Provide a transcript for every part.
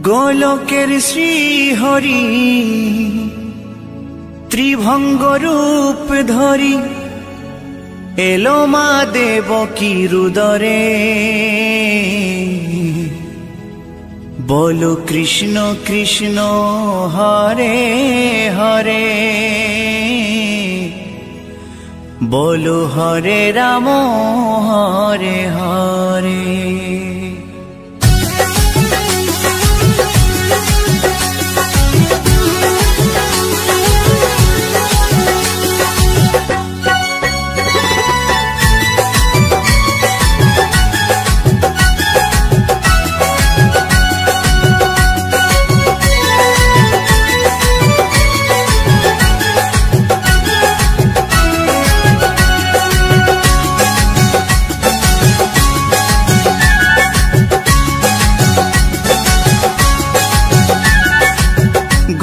গোলকের শ্রীহরি ত্রিভঙ্গ রূপ ধরি এলো মা দেবকীর উদরে। বলো কৃষ্ণ কৃষ্ণ হরে হরে, বলো হরে রাম হরে হরে।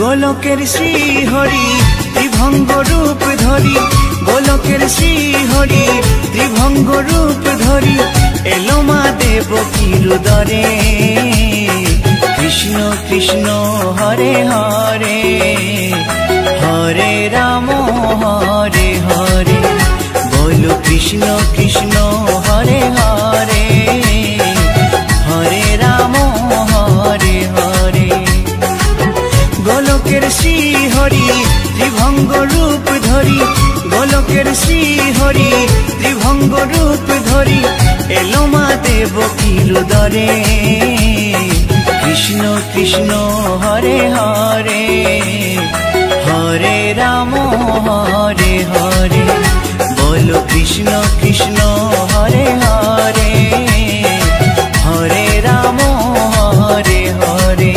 গোলকের শ্রীহরি ত্রিভঙ্গ রূপ ধরি, গোলকের শ্রীহরি ত্রিভঙ্গ রূপ ধরি এলো মা দেবকীর উদরে। কৃষ্ণ কৃষ্ণ হরে হরে, হরে রাম হরে হরে, বলো কৃষ্ণ কৃষ্ণ হরে হরে, হরে রাম হরে হরে। গোলকের শ্রীহরি ত্রিভঙ্গ রূপ ধরি, গোলকের শ্রীহরি ত্রিভঙ্গ রূপ ধরি এলো মা দেবকীর উদরে। কৃষ্ণ কৃষ্ণ হরে হরে, হরে রাম হরে হরে, বলো কৃষ্ণ কৃষ্ণ হরে হরে, হরে রাম হরে হরে।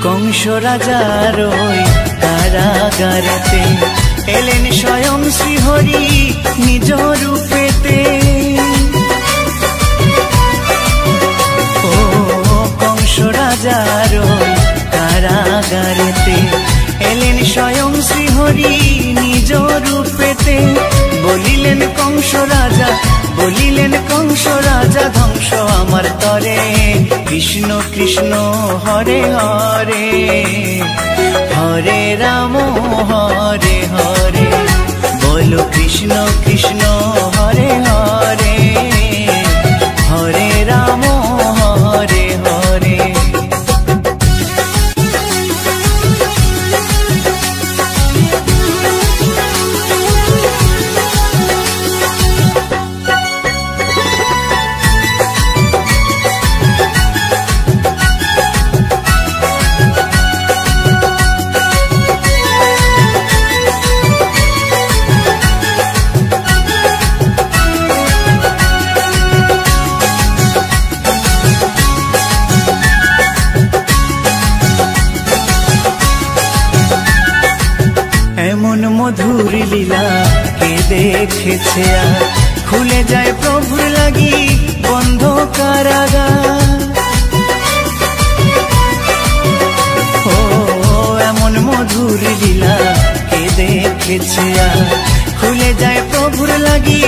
কংস রাজার ওই কারাগারেতে এলেন স্বয়ং শ্রীহরি নিজ রূপেতে। ও কংস রাজার ওই কারাগারেতে এলেন স্বয়ং শ্রীহরি নিজ রূপেতে। বলিলেন কংস রাজা, বলিলেন কংস রাজা, ধ্বংস আমার তরে। কৃষ্ণ কৃষ্ণ হরে হরে, হরে রাম হরে হরে, বলো কৃষ্ণ কৃষ্ণ হরে হরে, হরে রাম হরে হরে। এমন মধুর লীলা কে দেখেছে আর, খুলে যায় প্রভুর লাগি বন্ধ কারাগার। ও এমন মধুর লীলা কে দেখেছে আর, খুলে যায় প্রভুর লাগি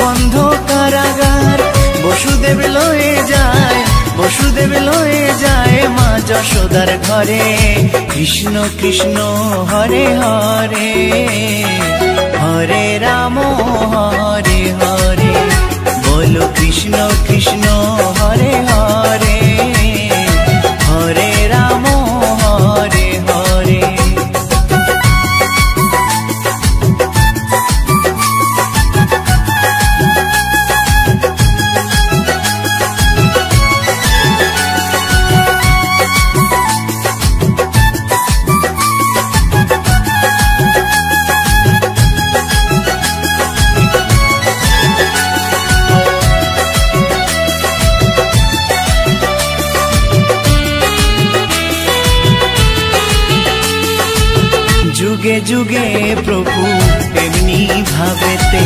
বন্ধ কারাগার। বসুদেব লয়ে যায়, বসুদেব লয়ে যায় মা যশোদার ঘরে। কৃষ্ণ কৃষ্ণ হরে হরে, হরে রাম হরে হরে, বলো কৃষ্ণ কৃষ্ণ হরে হরে, হরে রাম হরে হরে। যুগে যুগে প্রভু এমনি ভাবেতে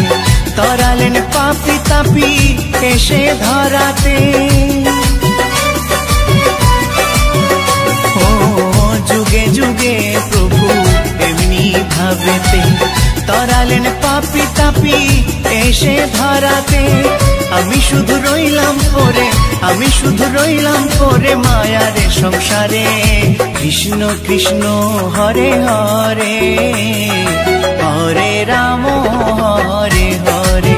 তরালেন পাপি তাপি এসে ধরাতে। ও যুগে যুগে প্রভু এমনি ভাবেতে তরালেন পাপি তাপি এসে ধরাতে। আমি শুধু রইলাম পরে, আমি শুধু রইলাম পরে মায়ারে সংসারে। কৃষ্ণ কৃষ্ণ হরে হরে, হরে রাম হরে হরে।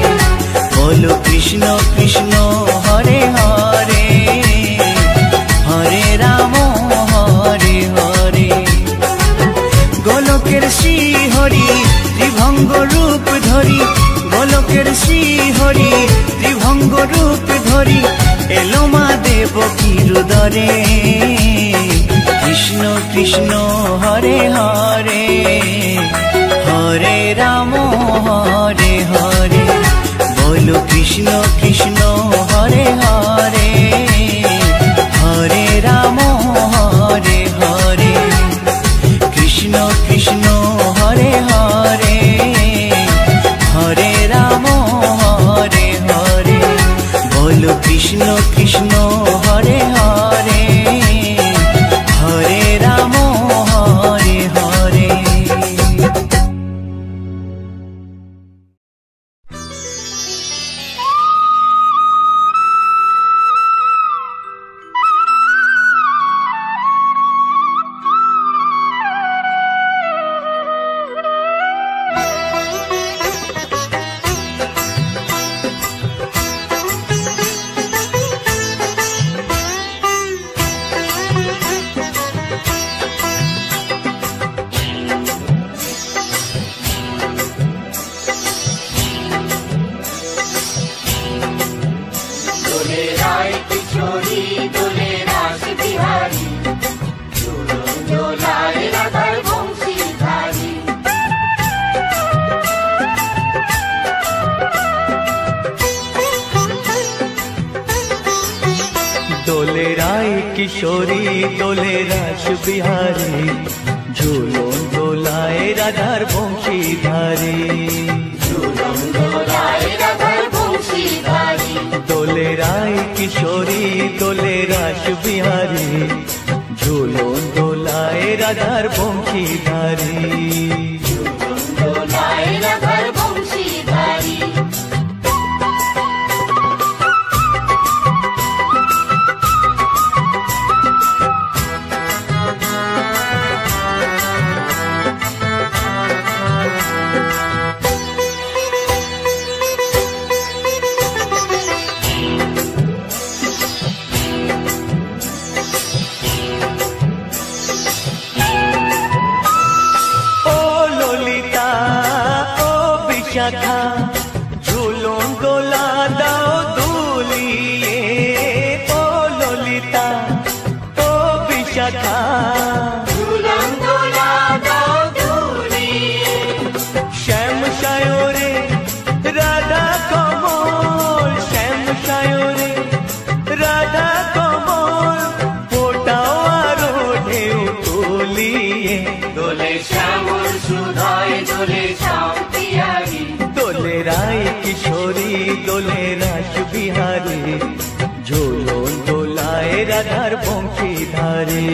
বলো কৃষ্ণ কৃষ্ণ হরে হরে, হরে রাম হরে হরে। গোলকের শ্রী হরি ত্রিভঙ্গ রূপ ধরি, গোলকের শ্রী হরি ত্রিভঙ্গ রূপ ধরি এলো মা দেবকীর উদরে। কৃষ্ণ কৃষ্ণ হরে হরে, হরে রাম হরে হরে। বলো কৃষ্ণ কৃষ্ণ হরে হরে, হরে রাম হরে হরে। কৃষ্ণ কৃষ্ণ হরে হরে, হরে রাম হরে হরে। বলো কৃষ্ণ কৃষ্ণ হরে হরে, হরে রাম হরে হরে। দোলে রায় কিশোরী দোলে রাস বিহারী, ঝুলন দোলায় রাধার বংশীধারী। দোলে রায় কিশোরী দোলে রাস বিহারী, ঝুলন দোলায় রাধার বংশীধারী। ঝুলন দোলা দাও দুলিয়ে, ও ললিতা ও বিশাখা। ঝুলন দোলা দাও দুলিয়ে, শ্যাম সায়রে রাধা কমল, শ্যাম সায়রে রাধা কমল। ফোটাও আরো ঢেউ তুলিয়ে, দোলে শ্যামল সুধায় দোলে শ্যাম পিয়ারি। দোলে রায় কিশোরী দোলে রাস বিহারী, ঝুলন দোলায় রাধার বংশীধারী।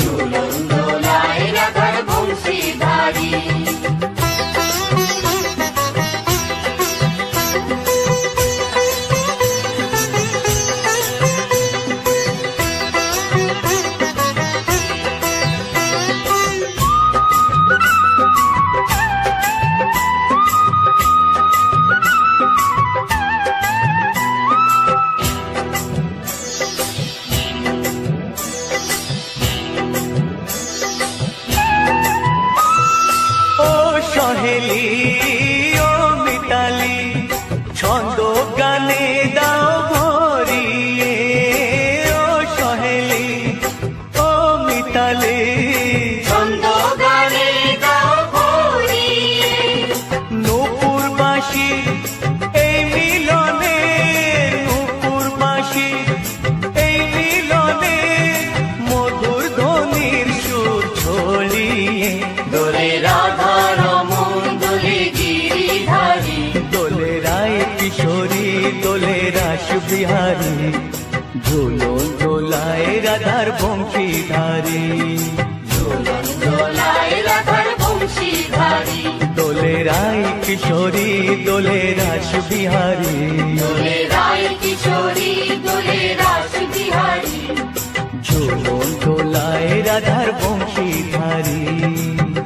ঝুলন দোলায় রাধার বংশীধারী। ঝুলন দোলায় রাধার বংশীধারী, ঝুলন দোলায় রাধার বংশীধারী, দোলে রায় কিশোরী দোলে রাস বিহারী, দোলে রায় কিশোরী দোলে রাস বিহারী, ঝুলন দোলায় রাধার বংশীধারী,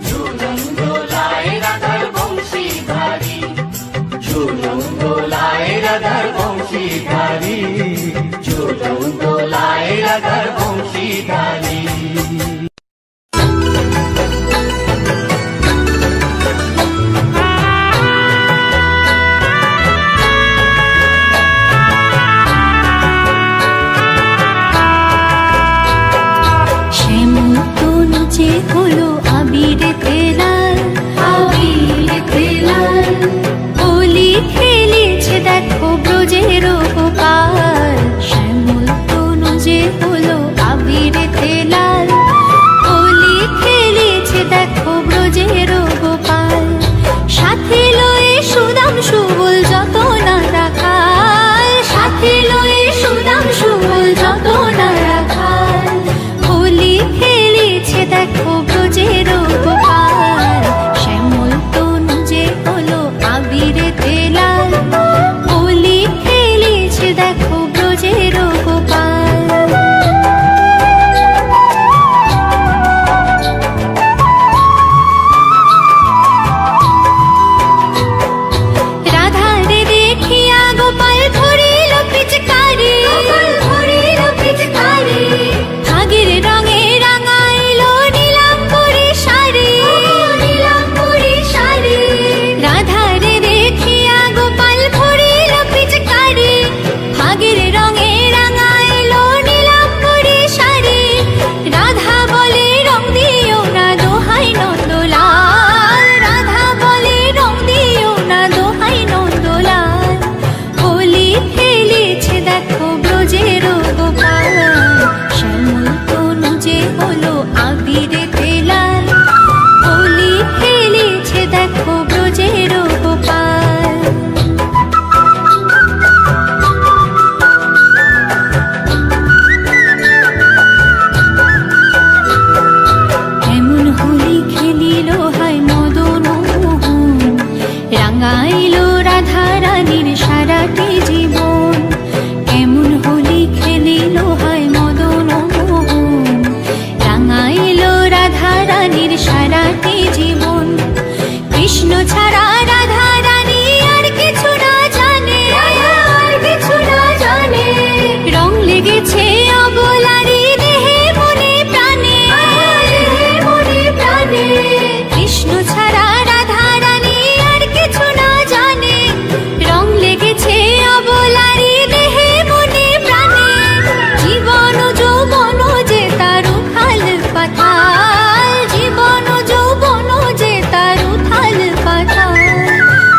ঝুলন দোলায় রাধার বংশীধারী, ঝুলন দোলায় রাধার বংশীধারী, ঝুলন দোলায় রাধার বংশীধারী। হলো আবিরেতে লাল, আবিরেতে লাল, হোলি খেলেছে দেখো ব্রজের গোপাল। শ্যামল তনু যে হলো আবিরেতে লাল, হোলি খেলেছে দেখো ব্রজের গোপাল। সাথে লয়ে সুদাম সুবল যত না রাখাল, সাথে লয়ে সুদাম সুবল যত না রাখাল। হোলি খেলেছে দেখো ব্রজের গোপাল। শ্যামল তনু যে হলো আবিরেতে লাল, হোলি খেলেছে দেখো ব্রজের গোপাল। রাধারে দেখিয়া গোপাল ধরিল পিচকারি, ধরিল পিচকারি, আগের রঙে রাঙাইল নীলাম্বরী শাড়ি, নীলাম্বরী শাড়ি। রাধারে দেখিয়া গোপাল ধরিল পিচকারি, আগের রঙে রাঙাইল নীলাম্বরী শাড়ি। রাধা বলে রং দিও না দোহাই নন্দলাল, রাধা বলে রং দিও না দোহাই নন্দলাল। হোলি খেলেছে দেখো ব্রজের গোপাল। শ্যামল তনু যে হলো আবিরেতে লাল, হোলি খেলেছে দেখো ব্রজের গোপাল। এমন হোলি খেলিল হায় মদন মোহন, রাঙাইল রাধা রানীর সারাটি জীবন। এমন হোলি খেলিল হায় মদন মোহন, রাঙাইল রাধা রানীর সারাটি জীবন। কৃষ্ণ ছাড়া রাধা রানী আর কিছু না জানে, আর কিছু না জানে। রং লেগেছে অবলারি দেহে মনে প্রাণে, দেহে মনে প্রাণে। কৃষ্ণ ছাড়া রাধা রানী আর কিছু না জানে। রং লেগেছে অবলারি দেহে মনে প্রাণে। জীবন যৌবন যে তার উথাল পাথাল, জীবন যৌবন যে তার উথাল পাথাল।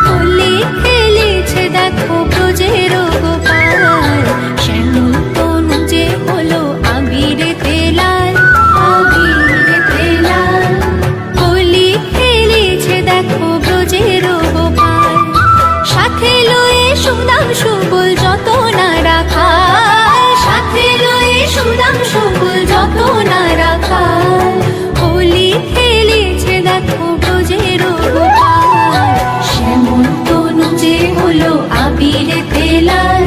হোলি খেলেছে দেখো ব্রজের গোপাল। শ্যামল তনু যে হলো আবিরেতে লাল, আবিরেতে লাল, হোলি খেলেছে দেখো ব্রজের গোপাল। সাথে লয়ে সুদাম সুবল যত না রাখাল, সাথে লয়ে সুদাম সুবল যত না রাখাল। হোলি খেলেছে দেখো ব্রজের গোপাল। শ্যামল তনু যে হলো আবিরেতে লাল,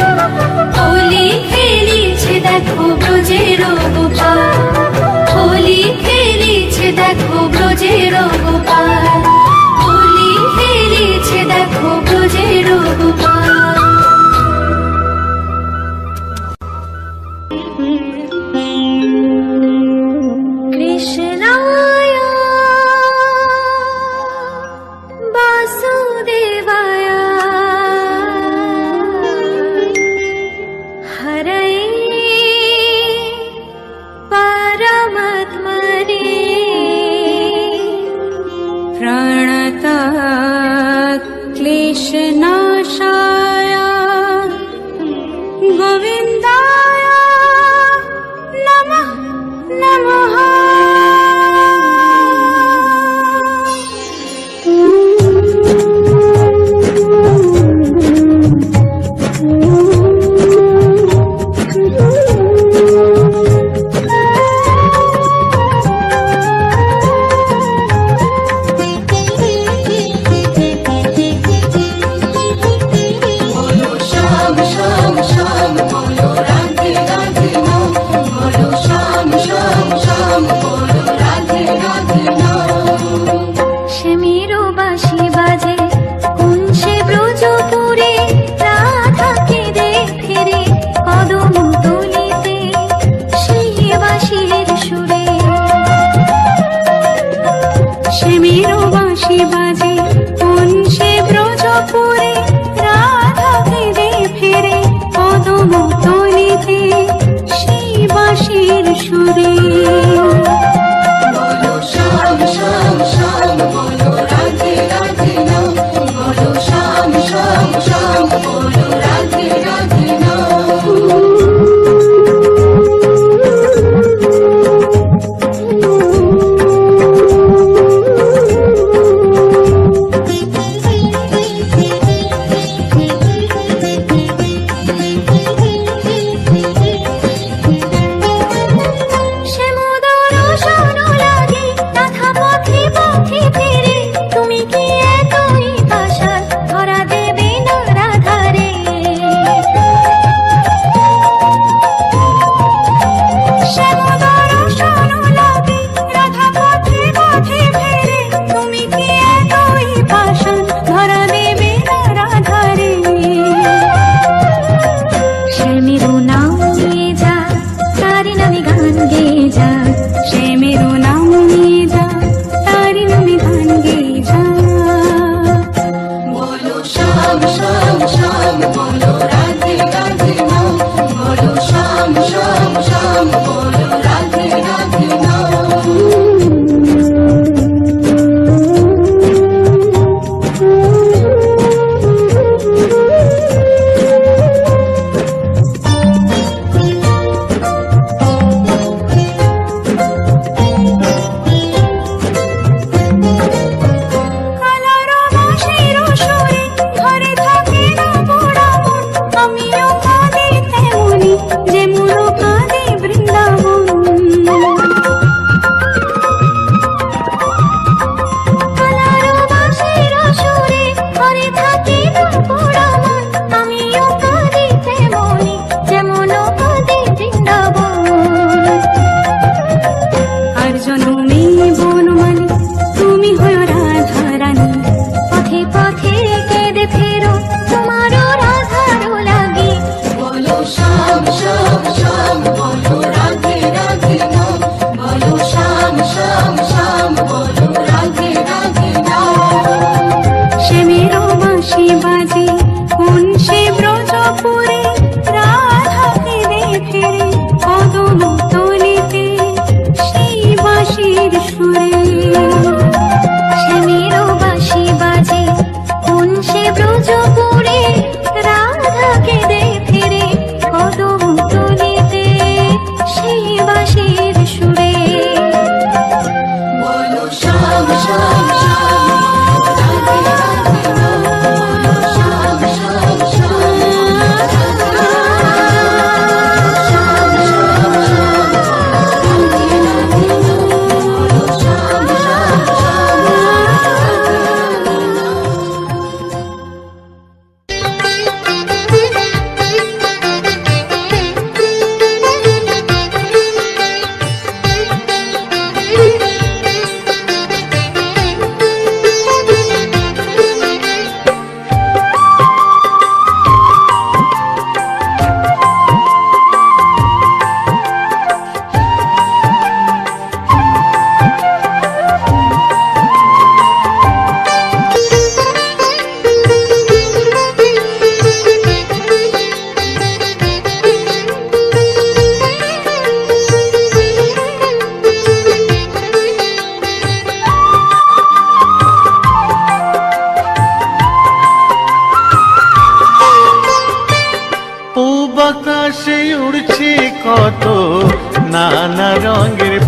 হোলি খেলেছে দেখো ব্রজের গোপাল। হোলি খেলেছে দেখো ব্রজের গোপাল। হোলি খেলেছে দেখো ব্রজের গোপাল। কৃষ্ণায় বাসুদেবায় হরয়ে পরমাত্মনে প্রণতাৎ ক্লেশনাশায় গোবিন্দায় নমঃ নমঃ।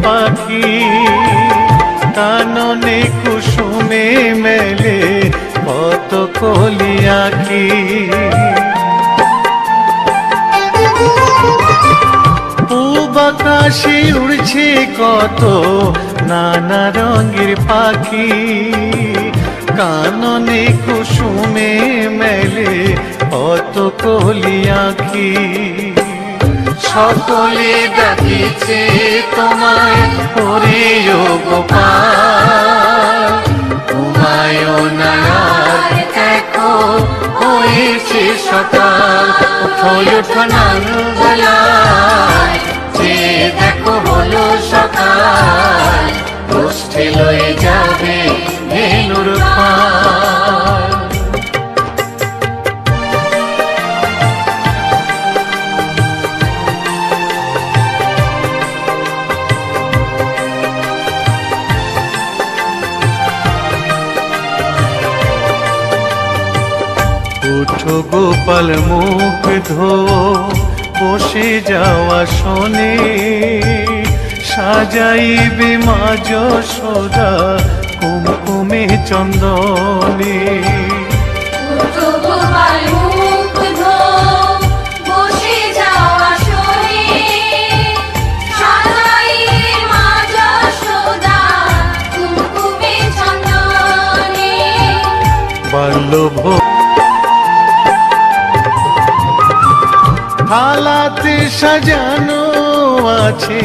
পাখি কাননে কুসুমে মেলে কত কলি আঁখি পূব আকাশে উড়ছে কত নানা রঙের পাখি কাননে কুসুমে মেলে কত কলি আঁখি সকলে ডাকিছে তোমায় ওরে ও গোপাল তোমায় নায়ার দেখো হয়েছে সকাল ওঠো ওঠো নাঙ্গলায় যে দেখো হলো সকাল গোষ্ঠী লয়ে যাবে ধেনুর পাল উঠো গোপাল মুখ ধো বসে যাওয়া শোনে সাজাইবে মা যশোদা কুমকুমে চন্দনে বল্লভ থালাতে সাজানো আছে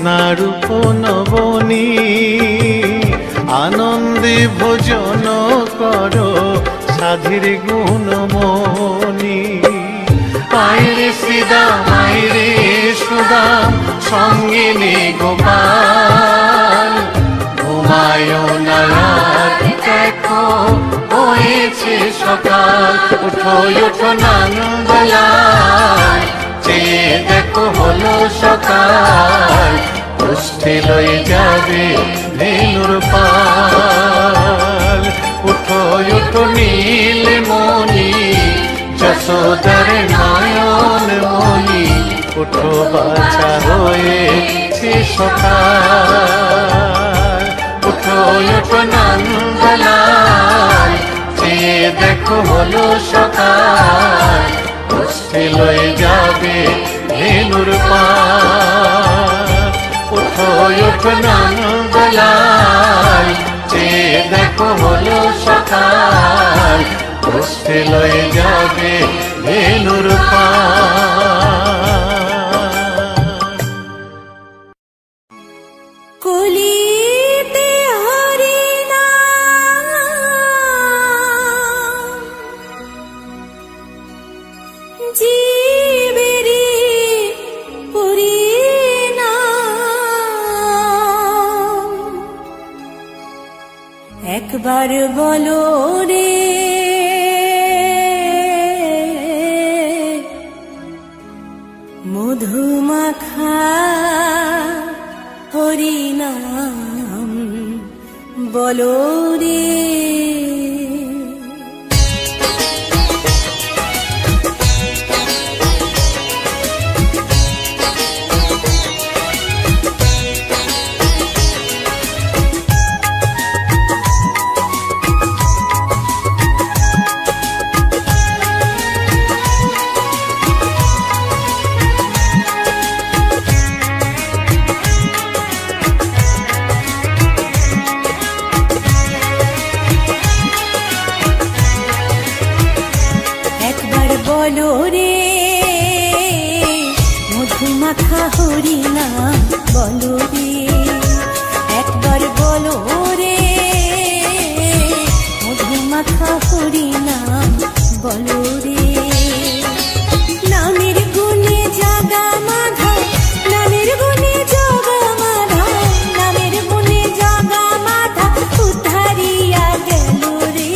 নারূপ নবনী আনন্দে ভোজন করো সাধীর গুণমণি আইরে শ্রীদাম আইরে সুদাম সঙ্গে নে গোপাল ঘুমায় না দেখো হয়েছে সকাল উঠো উঠো নাঙ্গলায় যে দেখো হলো সকাল গোষ্ঠী লয়ে যাবে ধেনুর পাল উঠো উঠো নীলমণি যশোদার নয়ন মণি উঠো বাছা হয়েছে সকাল উঠো উঠো নাঙ্গলায় যে দেখো হলো সকাল গোষ্ঠী লয়ে যাবে ধেনুর পাল উঠো উঠো নাঙ্গলায় যে দেখো হলো সকাল গোষ্ঠী লয়ে যাবে ধেনুর পাল কলিতে হরি নাম জীবেরি পরিণাম একবার বলো রে মধুমাখা হরিনাম বলো রে বলো রে মধুমাখা হরিনাম বলো রে একবার বলো রে মধুমাখা হরিনাম বলো রে নামের গুণে জাগা মাধা নামের গুণে জাগা মাধা নামের গুণে জাগা মাধা উদ্ধারিয়া গেল রে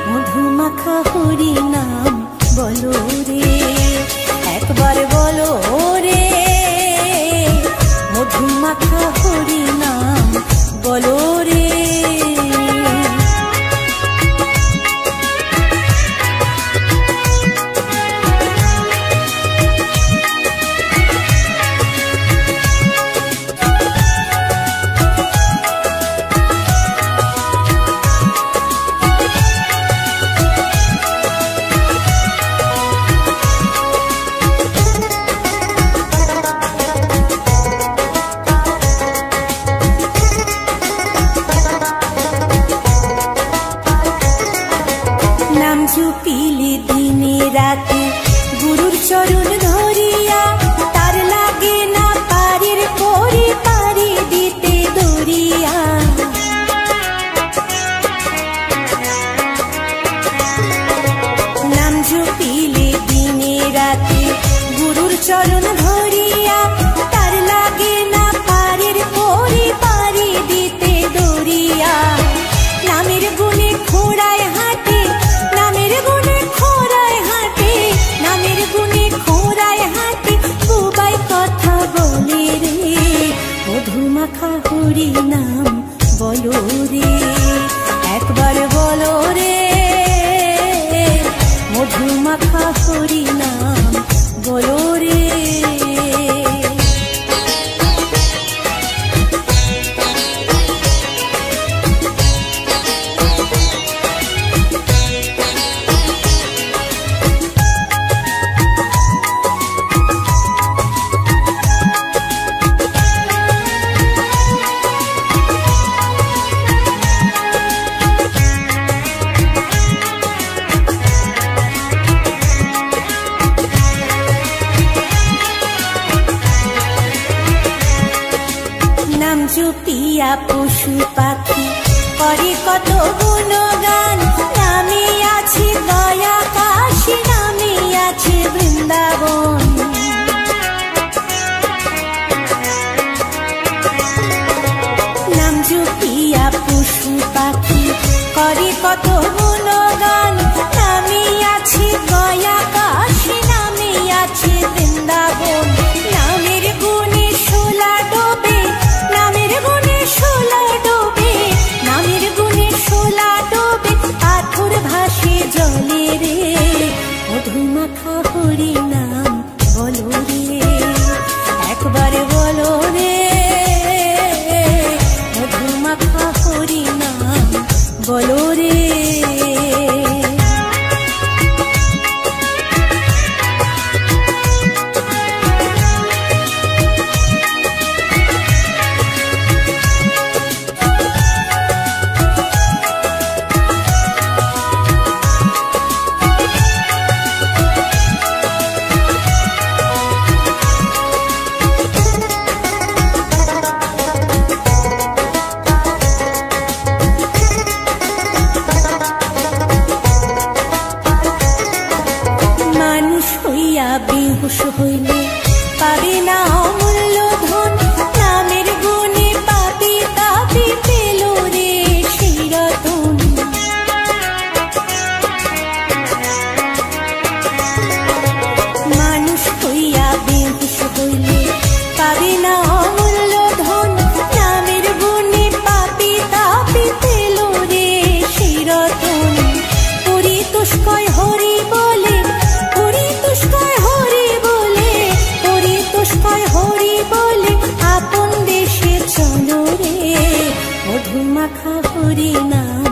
মধুমাখা হরিনাম বলো রে একবার বলো রে মধুমাখা হরিনাম বলো রে মাখা হরি নাম বলো রে, একবার বলো রে, মধু মাখা হরি নাম বলো রে। নাম জপিয়া পশু পাখি করে কত গুণগান, নামে আছে দয়া কাশী, নামে আছে বৃন্দাবন। নাম জপিয়া পশু পাখি করে কত গুণগান, নামে আছে দয়া কাশী, নামে আছে বৃন্দাবন। নামের গুণে শোলা ডোবে, নামের গুণে শোলা ডোবে, নামের গুণে শোলা ডোবে, পাথর ভাসে জলে রে, মধু মাখা হরি নাম বলো রে, একবার বলো রে, মধু মাখা হরি নাম বলো রে। মানুষ হইয়া বেহুশ হইলে পাবে না অমূল্য ধন, নামের গুণে পাপি তাপি পেল রে সেই রতন। মানুষ হইয়া বেহুশ হইলে পাবে না অমূল্য ধন, নামের গুণে পাপি তাপি পেল রে সেই রতন। পরিতোষকয় হরি বলে, পরিতোষকয় হরি বলে, পরিতোষকয় হরি বলে, আপন দেশে চলো রে, মধু মাখা হরি নাম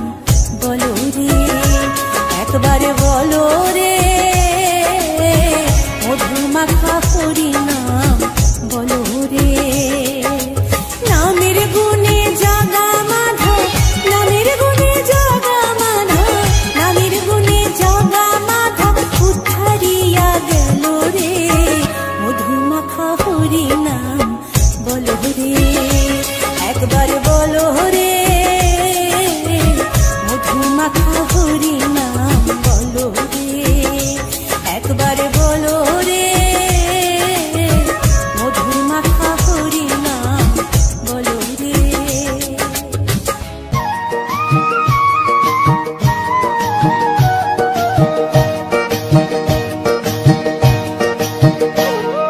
বলো রে, একবার বলো রে, মধু মাখা হরি নাম বলো রে। নামের গুণে জাগা মাধব, নামের গুণে জাগা মাধব, নামের গুণে জাগা মাধব, উদ্ধারিয়া গেল রে, মধু মাখা হরি নাম বলো রে, একবার বলো রে, মধু মাখা হরি নাম বলো রে, একবার বলো রে, মধু মাখা হরি নাম বলো রে।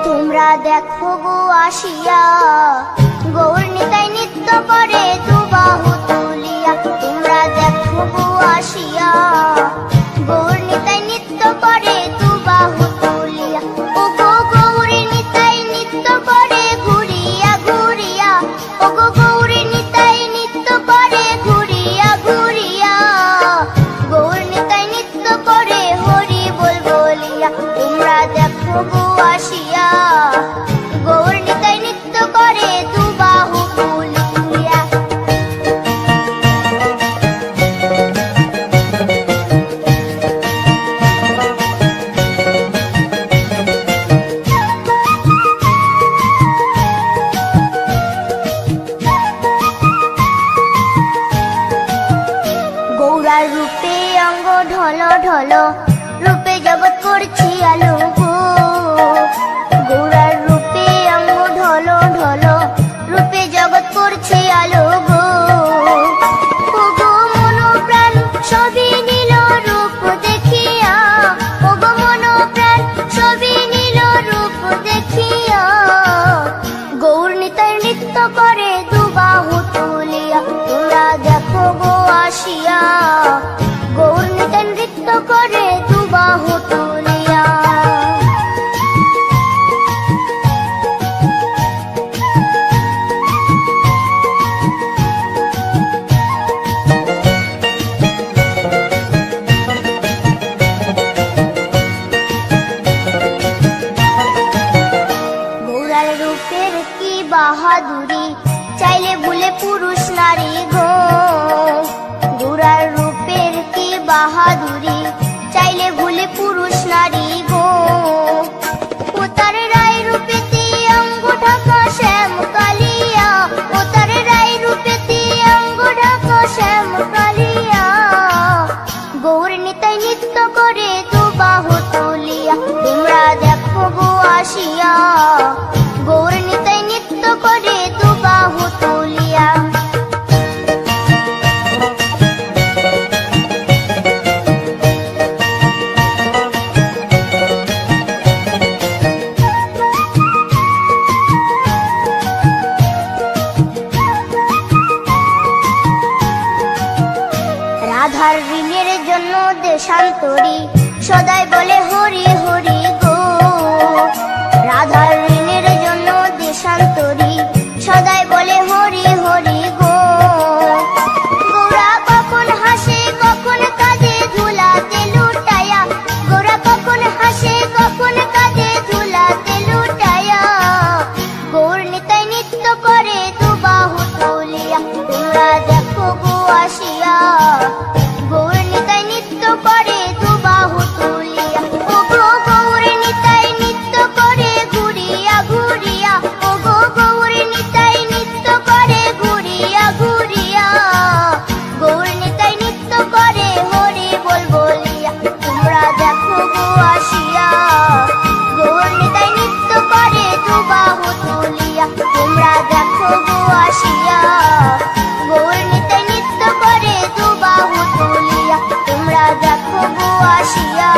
তোমরা দেখো গো আসিয়া, গৌর নিতাই নৃত্য করে দুবাহু তুলিয়া। তোমরা দেখো গো আসিয়া, গৌর নিতাই নৃত্য করে দুবাহু তুলিয়া। ও গো গৌরী নিতাই নৃত্য করে ঘুরিয়া ঘুরিয়া, ও গো গৌরী নিতাই নৃত্য করে ঘুরিয়া ঘুরিয়া, গৌর নিতাই নৃত্য করে হরি বল বলিয়া। তোমরা দেখো গো আসিয়া, গৌর নিতাই নৃত্য করে দুবাহু তুলিয়া। গৌরার রূপে অঙ্গ ঢল ঢল, রূপে জগৎ করছি আলো গো। গৌরার রূপে অঙ্গ ঢল ঢল, রূপে জগৎ করছি আলো গো। ও গো মন প্রাণ সবই নীল রূপ দেখিয়া, ও গো মন প্রাণ সবই নীল রূপ দেখিয়া, গৌর নিতাই নৃত্য করে দুবাহু দেশান্তরী সদাই বলে হরি হরি গো। রাধার ঋণের জন্য দেশান্তরী সদাই বলে হরি হরি গো। গৌরা কখন হাসে কখন কাঁদে ধুলাতে লুটায়া, গৌরা কখন হাসে কখন কাঁদে ধুলাতে লুটায়া। গৌর নিতাই নৃত্য করে দুবাহু তুলিয়া, তোমরা দেখো গো আসিয়া। গৌর নিতাই নৃত্য করে দুবাহু তুলিয়া, ও গো গৌর নিতাই নৃত্য করে ঘুরিয়া ঘুরিয়া, ও গো গৌর নিতাই নৃত্য করে ঘুরিয়া ঘুরিয়া। গৌর নিতাই নৃত্য করে হরি বল বলিয়া, তোমরা দেখো গো আসিয়া। গৌর নিতাই নৃত্য করে দুবাহু তুলিয়া, তোমরা দেখো গো আসিয়া। গৌর নিতাই নৃত্য করে দুবাহু তুলিয়া, তোমরা দেখো গো আসিয়া।